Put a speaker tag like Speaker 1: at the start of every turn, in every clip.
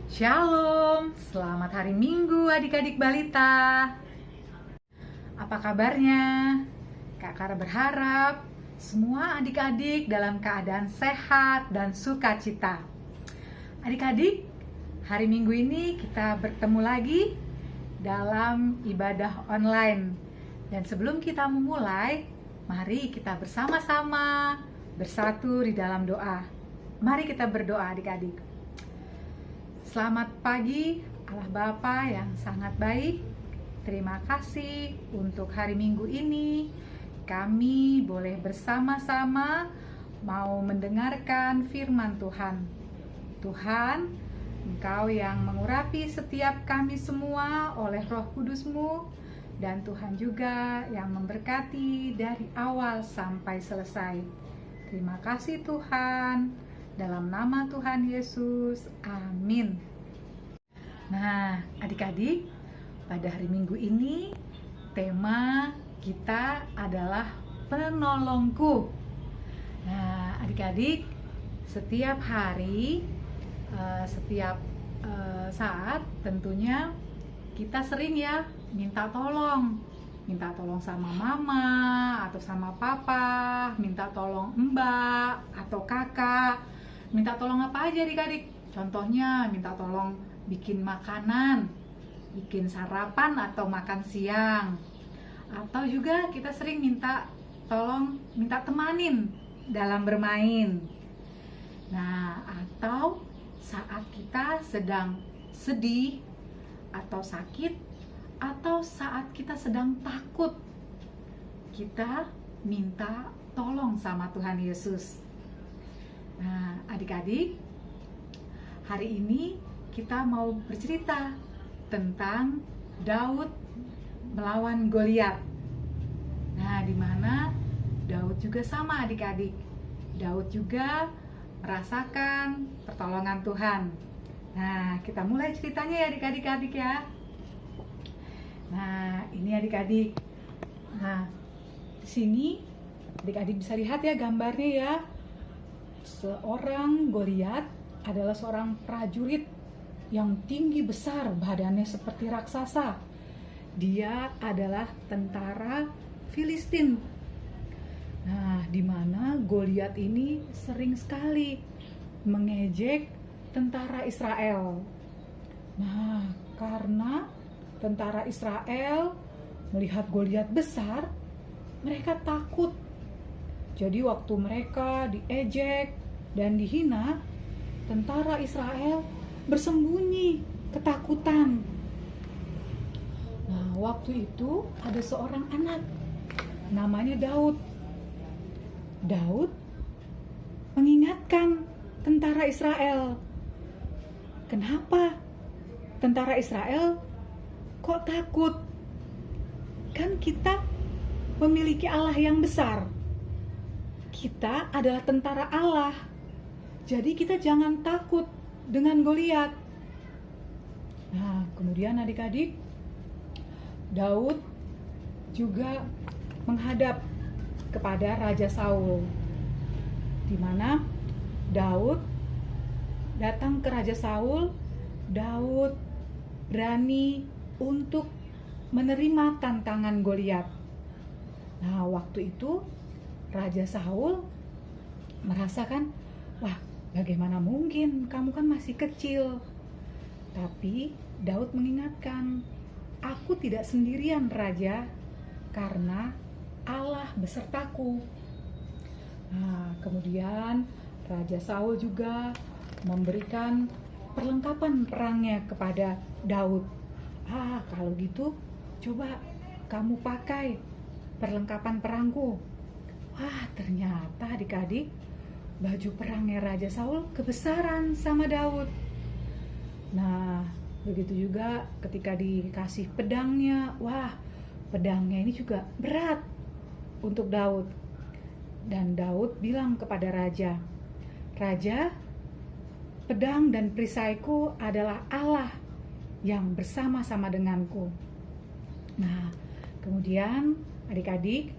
Speaker 1: Shalom, selamat hari Minggu adik-adik balita. Apa kabarnya? Kak Kara berharap semua adik-adik dalam keadaan sehat dan sukacita. Adik-adik, hari Minggu ini kita bertemu lagi dalam ibadah online. Dan sebelum kita memulai, mari kita bersama-sama bersatu di dalam doa. Mari kita berdoa adik-adik. Selamat pagi Allah Bapa yang sangat baik. Terima kasih untuk hari Minggu ini. Kami boleh bersama-sama mau mendengarkan firman Tuhan. Tuhan, Engkau yang mengurapi setiap kami semua oleh Roh Kudus-Mu, dan Tuhan juga yang memberkati dari awal sampai selesai. Terima kasih Tuhan. Dalam nama Tuhan Yesus, amin. Nah, adik-adik, pada hari Minggu ini tema kita adalah penolongku. Nah, adik-adik, setiap hari, setiap saat tentunya kita sering ya minta tolong sama mama atau sama papa, minta tolong mbak atau kakak. Minta tolong apa aja adik-adik? Contohnya minta tolong bikin makanan, bikin sarapan atau makan siang. Atau juga kita sering minta temanin dalam bermain. Nah, atau saat kita sedang sedih atau sakit, atau saat kita sedang takut, kita minta tolong sama Tuhan Yesus. Nah, adik-adik, hari ini kita mau bercerita tentang Daud melawan Goliat. Nah, di mana Daud juga sama adik-adik. Daud juga merasakan pertolongan Tuhan. Nah, kita mulai ceritanya ya adik-adik ya. Nah, ini adik-adik. Nah, di sini adik-adik bisa lihat ya gambarnya ya. Seorang Goliat adalah seorang prajurit yang tinggi besar, badannya seperti raksasa. Dia adalah tentara Filistin. Nah, di mana Goliat ini sering sekali mengejek tentara Israel. Nah, karena tentara Israel melihat Goliat besar, mereka takut. Jadi waktu mereka diejek dan dihina, tentara Israel bersembunyi ketakutan. Nah, waktu itu ada seorang anak namanya Daud. Daud mengingatkan tentara Israel. Kenapa tentara Israel kok takut? Kan kita memiliki Allah yang besar. Kita adalah tentara Allah. Jadi kita jangan takut dengan Goliat. Nah, kemudian adik-adik, Daud juga menghadap kepada Raja Saul. Di mana Daud datang ke Raja Saul, Daud berani untuk menerima tantangan Goliat. Nah, waktu itu Raja Saul merasakan, wah, bagaimana mungkin, kamu kan masih kecil. Tapi Daud mengingatkan, aku tidak sendirian Raja, karena Allah besertaku. Nah, kemudian Raja Saul juga memberikan perlengkapan perangnya kepada Daud. Kalau gitu coba kamu pakai perlengkapan perangku. Ternyata adik-adik, baju perangnya Raja Saul kebesaran sama Daud. Nah, begitu juga ketika dikasih pedangnya. Pedangnya ini juga berat untuk Daud. Dan Daud bilang kepada Raja, Raja, pedang dan perisaiku adalah Allah yang bersama-sama denganku. Nah, kemudian adik-adik,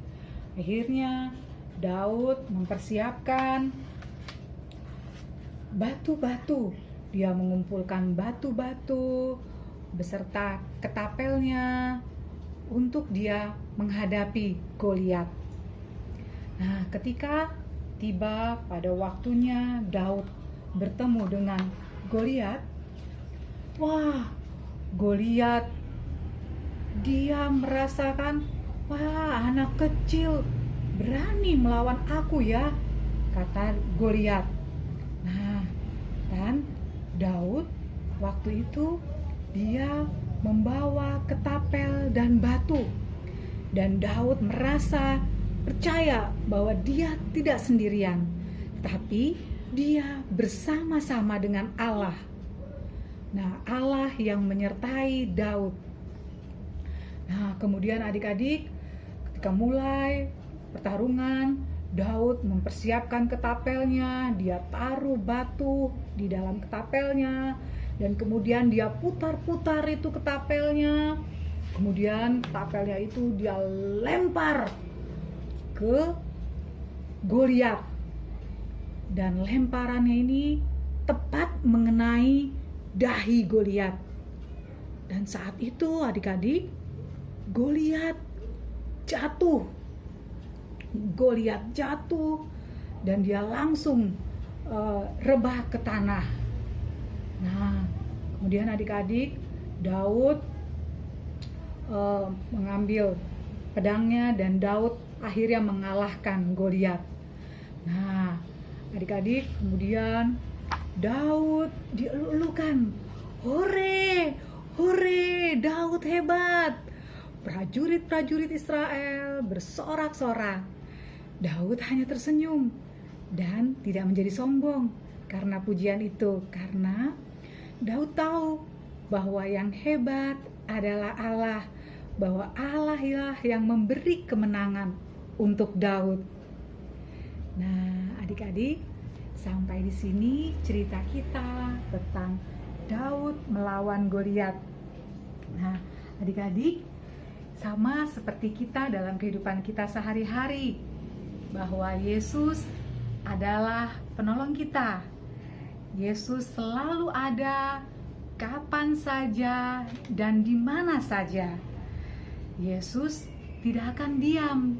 Speaker 1: akhirnya Daud mempersiapkan batu-batu dia mengumpulkan batu-batu beserta ketapelnya untuk dia menghadapi Goliat. Nah, ketika tiba pada waktunya Daud bertemu dengan Goliat, wah, Goliat dia merasakan, wah, anak kecil berani melawan aku ya, kata Goliat. Nah, dan Daud waktu itu dia membawa ketapel dan batu, dan Daud merasa percaya bahwa dia tidak sendirian, tapi dia bersama-sama dengan Allah. Nah, Allah yang menyertai Daud. Nah, kemudian adik-adik, ketika mulai pertarungan, Daud mempersiapkan ketapelnya, dia taruh batu di dalam ketapelnya, dan kemudian dia putar-putar itu ketapelnya. Kemudian ketapelnya itu dia lempar ke Goliat, dan lemparannya ini tepat mengenai dahi Goliat. Dan saat itu adik-adik, Goliat jatuh dan dia langsung rebah ke tanah. Nah, kemudian adik-adik, Daud mengambil pedangnya dan Daud akhirnya mengalahkan Goliat. Nah, adik-adik, kemudian Daud dielu-elukan. Hore, hore, Daud hebat. Prajurit-prajurit Israel bersorak-sorak. Daud hanya tersenyum dan tidak menjadi sombong karena pujian itu, karena Daud tahu bahwa yang hebat adalah Allah, bahwa Allah lah yang memberi kemenangan untuk Daud. Nah, adik-adik, sampai di sini cerita kita tentang Daud melawan Goliat. Nah, adik-adik, sama seperti kita dalam kehidupan kita sehari-hari, bahwa Yesus adalah penolong kita. Yesus selalu ada kapan saja dan di mana saja. Yesus tidak akan diam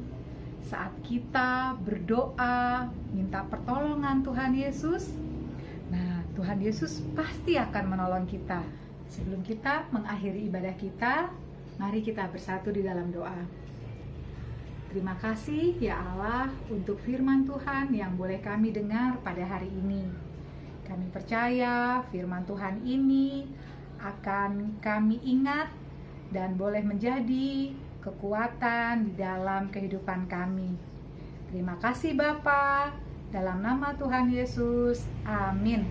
Speaker 1: saat kita berdoa minta pertolongan Tuhan Yesus. Nah, Tuhan Yesus pasti akan menolong kita. Sebelum kita mengakhiri ibadah kita, mari kita bersatu di dalam doa. Terima kasih ya Allah untuk firman Tuhan yang boleh kami dengar pada hari ini. Kami percaya firman Tuhan ini akan kami ingat dan boleh menjadi kekuatan di dalam kehidupan kami. Terima kasih Bapa, dalam nama Tuhan Yesus, amin.